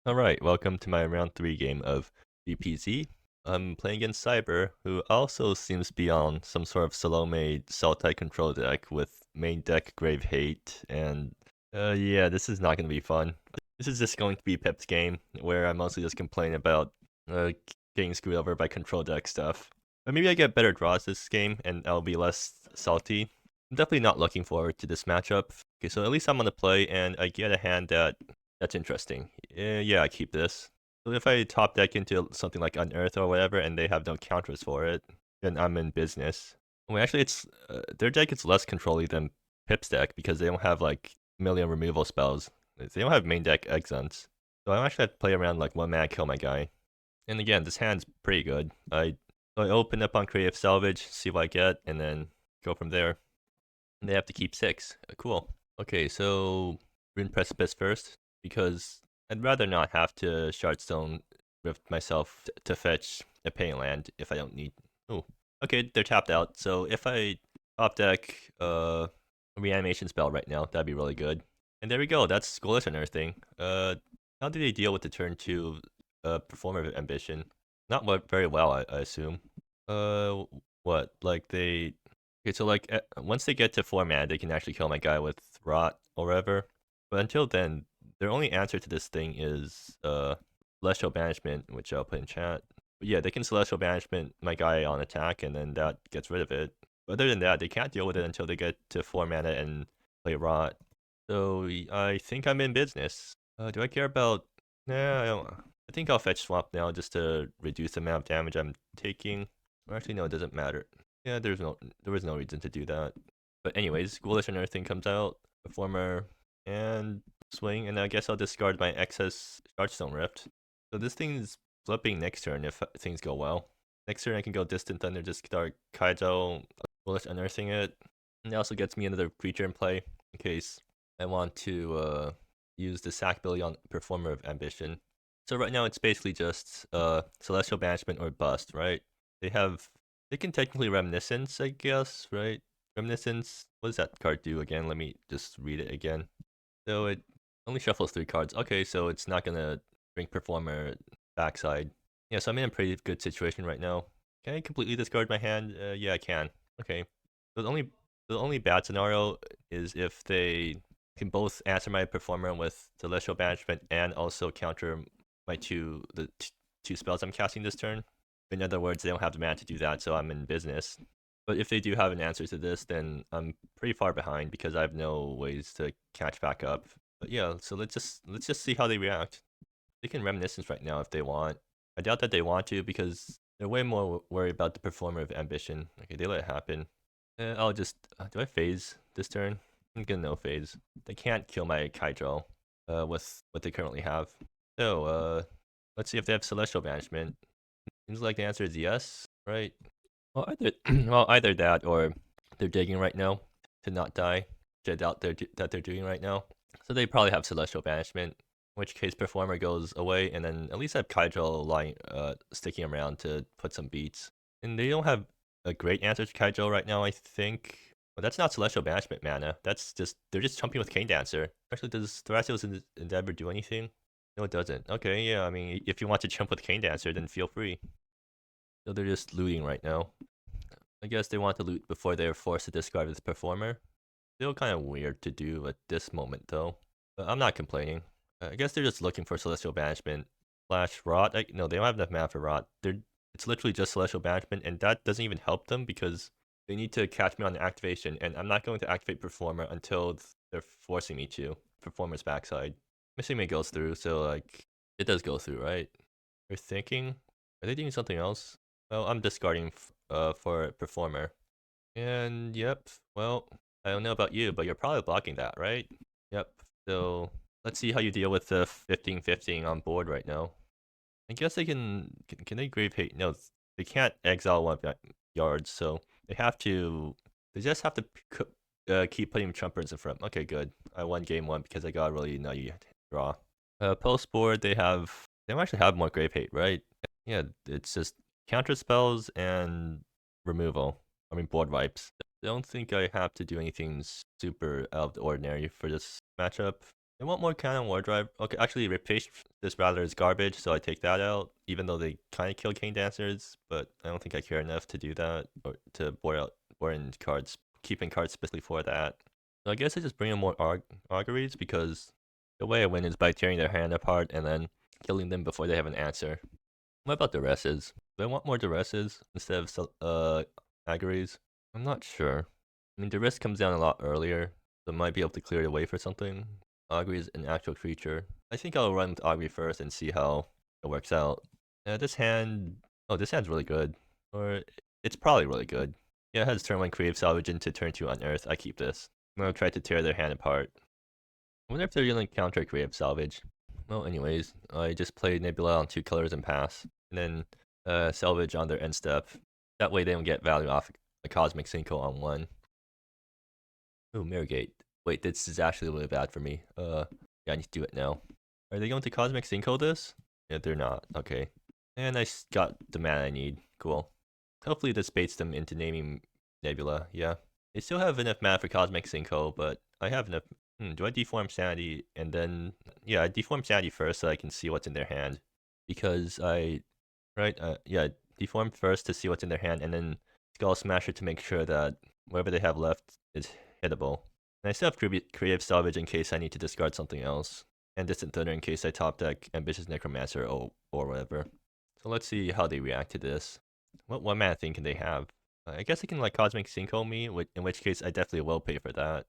Alright, welcome to my round 3 game of GPZ. I'm playing against Cyber, who also seems to be on some sort of Salome Sultai control deck with main deck Grave Hate, and yeah, this is not going to be fun. This is just going to be Pip's game, where I mostly just complain about uh, getting screwed over by control deck stuff. But maybe I get better draws this game, and I'll be less salty. I'm definitely not looking forward to this matchup. Okay, so at least I'm on the play, and I get a hand that's interesting. Yeah, I keep this. So if I top deck into something like Unearth or whatever, and they have no counters for it, then I'm in business. Well, actually, it's their deck is less controlly than Pip's deck because they don't have like a million removal spells. They don't have main deck Exons. So I actually have to play around like 1 mana, kill my guy. And again, this hand's pretty good. I open up on Creative Salvage, see what I get, and then go from there. And they have to keep 6. Cool. Okay, so Rune Precipice first, because I'd rather not have to Shardstone Rift myself to fetch a paying land if I don't need. Oh, okay, they're tapped out. So if I top deck a reanimation spell right now, that'd be really good. And there we go. That's Ghoulish Unearthing. How do they deal with the turn 2 Performer Ambition? Not very well, I assume. What? Like they. Okay, so like once they get to 4 mana, they can actually kill my guy with Rot or whatever. But until then, their only answer to this thing is Celestial Banishment, which I'll put in chat. But yeah, they can Celestial Banishment my guy on attack, and then that gets rid of it. But other than that, they can't deal with it until they get to 4 mana and play Rot. So I think I'm in business. Do I care about? Nah, I don't. I think I'll fetch Swamp now just to reduce the amount of damage I'm taking. Or actually, no, it doesn't matter. Yeah, there was no reason to do that. But anyways, Ghoulish and everything comes out, Performer, and swing, and I guess I'll discard my excess Shardstone Rift. So this thing's flipping next turn if things go well. Next turn I can go Distant Thunder, just start Kaido, Ghoulish unearthing it. And it also gets me another creature in play in case I want to use the sack ability on Performer of Ambition. So right now it's basically just Celestial Banishment or Bust, right? They can technically Reminiscence, I guess, right? Reminiscence, what does that card do again? Let me just read it again. So it only shuffles 3 cards. Okay, so it's not gonna bring Performer backside. Yeah, so I'm in a pretty good situation right now. Can I completely discard my hand? Yeah, I can. Okay. So the only bad scenario is if they can both answer my Performer with Celestial Banishment and also counter my two spells I'm casting this turn. In other words, they don't have the mana to do that, so I'm in business. But if they do have an answer to this, then I'm pretty far behind because I have no ways to catch back up. But yeah, so let's just see how they react. They can Reminiscence right now if they want. I doubt that they want to because they're way more worried about the Performer of Ambition. Okay, they let it happen. I'll just do I phase this turn? I'm gonna no phase. They can't kill my Kaijo with what they currently have. So let's see if they have Celestial Banishment. Seems like the answer is yes, right? Well, either that or they're digging right now to not die, which I doubt that they're doing right now. So they probably have Celestial Banishment, in which case Performer goes away, and then at least I have Kaijo lying, sticking around to put some beats. And they don't have a great answer to Kaijo right now, I think. But that's not Celestial Banishment mana. They're just chumping with Cane Dancer. Actually, does Thrasios Endeavor do anything? No, it doesn't. Okay, yeah, I mean, if you want to jump with Cane Dancer, then feel free. So they're just looting right now. I guess they want to loot before they're forced to discard this Performer. Still kind of weird to do at this moment, though. But I'm not complaining. I guess they're just looking for Celestial Banishment. Slash Rot. No, they don't have enough mana for Rot. It's literally just Celestial Banishment, and that doesn't even help them because they need to catch me on the activation, and I'm not going to activate Performer until they're forcing me to. Performer's backside. I'm assuming it goes through, so like, it does go through, right? They're thinking, are they doing something else? Well, I'm discarding for Performer. And yep, well, I don't know about you, but you're probably blocking that, right? Yep, so let's see how you deal with the 15-15 on board right now. I guess they can they Grave Hate? No, they can't exile 1 yards, so they just have to keep putting trumpers in front. Okay, good. I won game 1 because I got a really nutty draw. Post board, they don't actually have more Grave Hate, right? Yeah, it's just counter spells and removal. I mean, board wipes. I don't think I have to do anything super out of the ordinary for this matchup. They want more Cannon War Drive. Okay, actually, Repaste this Rattler is garbage, so I take that out, even though they kind of kill King Dancers, but I don't think I care enough to do that, or to board in cards, keeping cards specifically for that. So I guess I just bring in more Auguries, because the way I win is by tearing their hand apart and then killing them before they have an answer. What about Duresses? Do I want more Duresses instead of Auguries? I'm not sure. I mean, Duress comes down a lot earlier, so I might be able to clear it away for something. Augury is an actual creature. I think I'll run with Augury first and see how it works out. This hand... Oh, this hand's really good. Or, it's probably really good. Yeah, it has turn 1 Creative Salvage into turn 2 Unearth. I keep this. I'm gonna try to tear their hand apart. I wonder if they're gonna counter Creative Salvage. Well, anyways, I just play Nebula on 2 colors and pass. And then Salvage on their end step. That way they don't get value off a Cosmic Cinco on 1. Ooh, Mirrorgate. Wait, this is actually really bad for me. Yeah, I need to do it now. Are they going to Cosmic Cinco this? Yeah, they're not. Okay. And I got the mana I need. Cool. Hopefully this baits them into naming Nebula. Yeah. They still have enough mana for Cosmic Cinco, but I have enough. Do I deform Sanity and then... Yeah, I deform Sanity first so I can see what's in their hand. Because yeah, deform first to see what's in their hand, and then Skull Smasher to make sure that whatever they have left is hittable. And I still have Creative Salvage in case I need to discard something else, and Distant Thunder in case I top deck Ambitious Necromancer or whatever. So let's see how they react to this. What one mana thing can they have? I guess they can like Cosmic Cinco me, in which case I definitely will pay for that,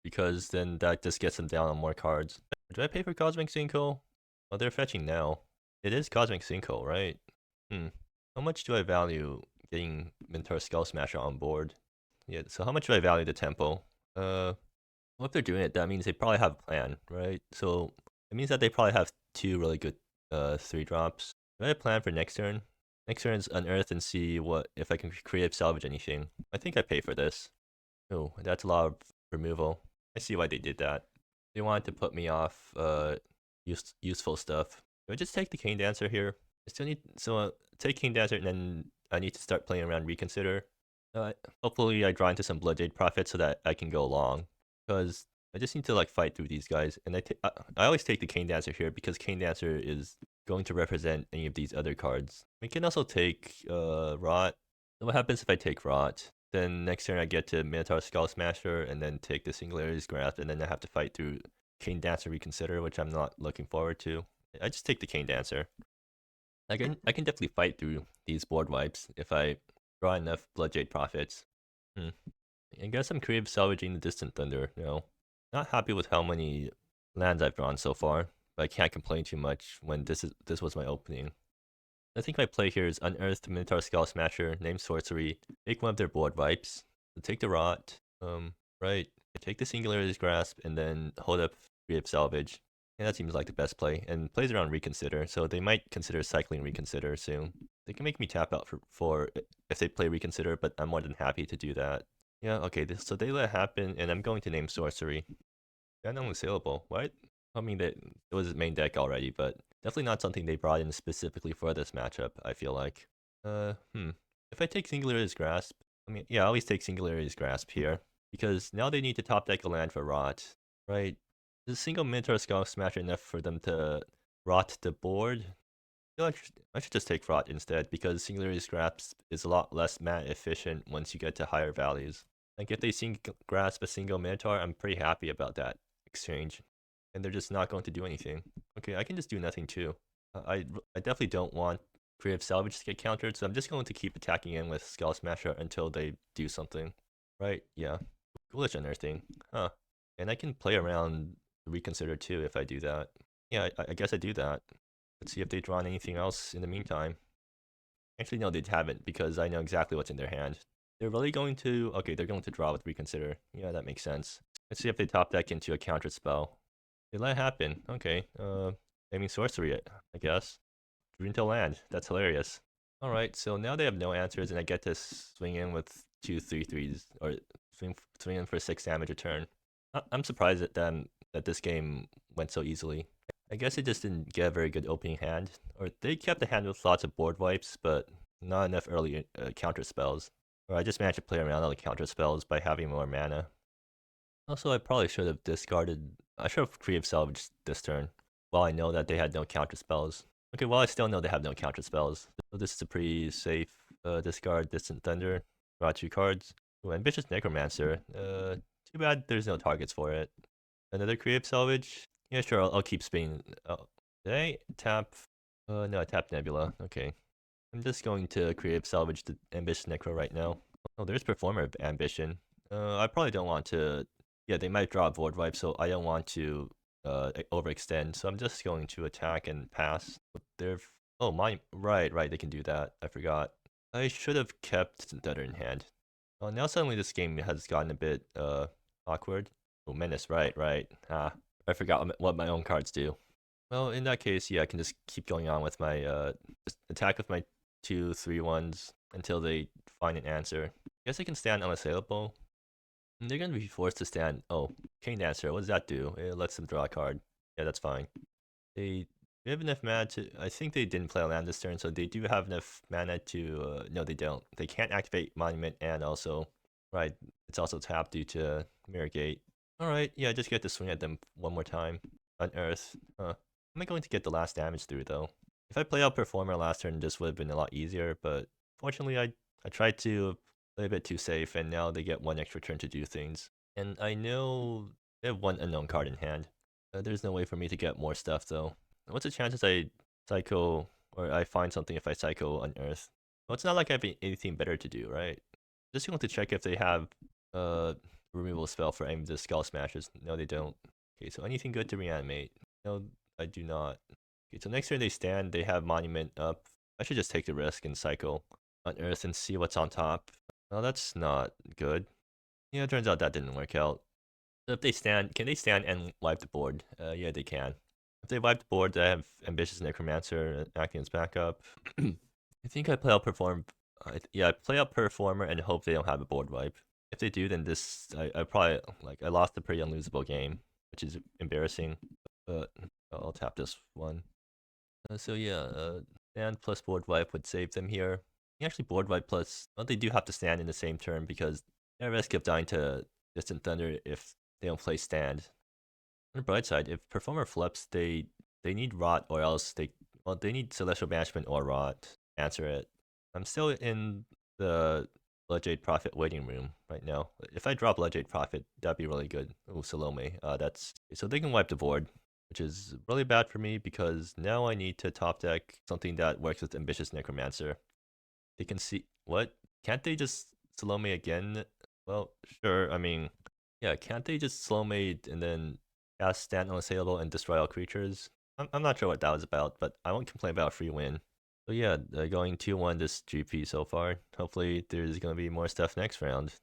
because then that just gets them down on more cards. Do I pay for Cosmic Cinco? Oh, they're fetching now. It is Cosmic Cinco, right? How much do I value getting Minotaur Skull Smasher on board? Yeah, so how much do I value the tempo? Well, if they're doing it, that means they probably have a plan, right? So it means that they probably have 2 really good 3-drops. Do I have a plan for next turn? Next turn is Unearth and see if I can creative salvage anything. I think I pay for this. Oh, that's a lot of removal. I see why they did that. They wanted to put me off useful stuff. Do I just take the King Dancer here? I still need... So take King Dancer and then I need to start playing around Reconsider. Hopefully I draw into some Bloodjade Prophet so that I can go long. Because I just need to like fight through these guys. And I always take the King Dancer here because King Dancer is going to represent any of these other cards. We can also take Rot. So what happens if I take Rot? Then next turn I get to Minotaur Skull Smasher and then take the Singularity's Grasp, and then I have to fight through King Dancer Reconsider, which I'm not looking forward to. I just take the King Dancer. I can definitely fight through these board wipes if I draw enough Bloodjade Prophets. I guess I'm creative salvaging the Distant Thunder. No, not happy with how many lands I've drawn so far, but I can't complain too much when this was my opening. I think my play here is Unearthed Minotaur Skull Smasher, name Sorcery, take one of their board wipes, so take the Rot, right, take the Singularity's Grasp, and then hold up Creative Salvage. And that seems like the best play, and plays around Reconsider, so they might consider cycling Reconsider soon. They can make me tap out for if they play Reconsider, but I'm more than happy to do that. Yeah, okay, so they let it happen, and I'm going to name Sorcery. That only saleable. What? I mean, it was main deck already, but definitely not something they brought in specifically for this matchup, I feel like. If I take Singularity's Grasp, I mean, yeah, I always take Singularity's Grasp here, because now they need to top deck a land for Rot, right? Is a single Minotaur Skull Smasher enough for them to Rot the board? I should just take Rot instead, because Singularity's Grasp is a lot less mana efficient once you get to higher values. Like, if they grasp a single Minotaur, I'm pretty happy about that exchange. And they're just not going to do anything. Okay, I can just do nothing too. I definitely don't want Creative Salvage to get countered, so I'm just going to keep attacking in with Skull Smasher until they do something. Right, yeah. Ghoulish Unearthing. Huh. And I can play around Reconsider too if I do that. Yeah, I guess I do that. Let's see if they've drawn anything else in the meantime. Actually, no, they haven't, because I know exactly what's in their hand. They're really going to... Okay, they're going to draw with Reconsider. Yeah, that makes sense. Let's see if they top deck into a counter spell. They let it happen. Okay. I mean, Sorcery, I guess. Drew into land. That's hilarious. Alright, so now they have no answers, and I get to swing in with 2 3/3s, or swing in for 6 damage a turn. I'm surprised at them that this game went so easily. I guess they just didn't get a very good opening hand, or they kept the hand with lots of board wipes, but not enough early counter spells. Or I just managed to play around all the counter spells by having more mana. Also, I probably should have discarded I should have creative salvaged this turn. Well, I know that they had no counter spells. Okay, well, I still know they have no counter spells. So this is a pretty safe discard. Distant Thunder. Draw 2 cards. Ooh, Ambitious Necromancer. Too bad there's no targets for it. Another creative salvage. Yeah, sure. I'll keep spinning. Oh, did I tap? No, I tapped Nebula. Okay. I'm just going to creative salvage the Ambitious Necro right now. Oh, there's Performer of Ambition. I probably don't want to. Yeah, they might draw a board wipe, so I don't want to overextend. So I'm just going to attack and pass. They're oh my right, they can do that. I forgot. I should have kept Thunder in hand. Oh, now suddenly this game has gotten a bit awkward. Oh, Menace, right. Ah, I forgot what my own cards do. Well, in that case, yeah, I can just keep going on with my just attack with my 2/3/1s until they find an answer. I guess they can stand unassailable. And they're gonna be forced to stand. Oh, Cane Dancer. What does that do? It lets them draw a card. Yeah, that's fine. They have enough mana to. I think they didn't play a land this turn, so they do have enough mana to. No, they don't. They can't activate Monument, and also, right, it's also tapped due to Mirror Gate. All right, yeah, just get to swing at them one more time. Unearth. Am I going to get the last damage through though? If I play out Performer last turn, this would have been a lot easier, but fortunately I tried to play a bit too safe, and now they get one extra turn to do things. And I know they have one unknown card in hand. There's no way for me to get more stuff though. What's the chances I Psycho, or I find something if I Psycho Unearth? Well, it's not like I have anything better to do, right? Just going to check if they have removal spell for any of the Skull Smashers. No, they don't. Okay, so anything good to reanimate? No, I do not. Okay, so next turn they stand, they have Monument up. I should just take the risk and cycle Unearth and see what's on top. Well, that's not good. Yeah, it turns out that didn't work out. So if they stand, can they stand and wipe the board? Yeah, they can. If they wipe the board, I have Ambitious Necromancer acting as backup. I think I play out I play out Performer and hope they don't have a board wipe. If they do, then I probably, I lost a pretty unlosable game, which is embarrassing. But I'll tap this one. So yeah, stand plus board wipe would save them here. Actually, board wipe plus, well, they do have to stand in the same turn because they risk of dying to Distant Thunder if they don't play stand. On the bright side, if Performer flips, they need Rot, or else they need Celestial Banishment or Rot. Answer it. I'm still in the Bloodjade Prophet waiting room right now. If I drop Bloodjade Prophet, that'd be really good. Oh, Salome. That's so they can wipe the board, which is really bad for me because now I need to top deck something that works with Ambitious Necromancer. They can see what? Can't they just Salome again? Well, sure. I mean, yeah, can't they just Salome and then cast stand unassailable and destroy all creatures? I'm not sure what that was about, but I won't complain about a free win. So yeah, going 2-1 this GP so far. Hopefully there's going to be more stuff next round.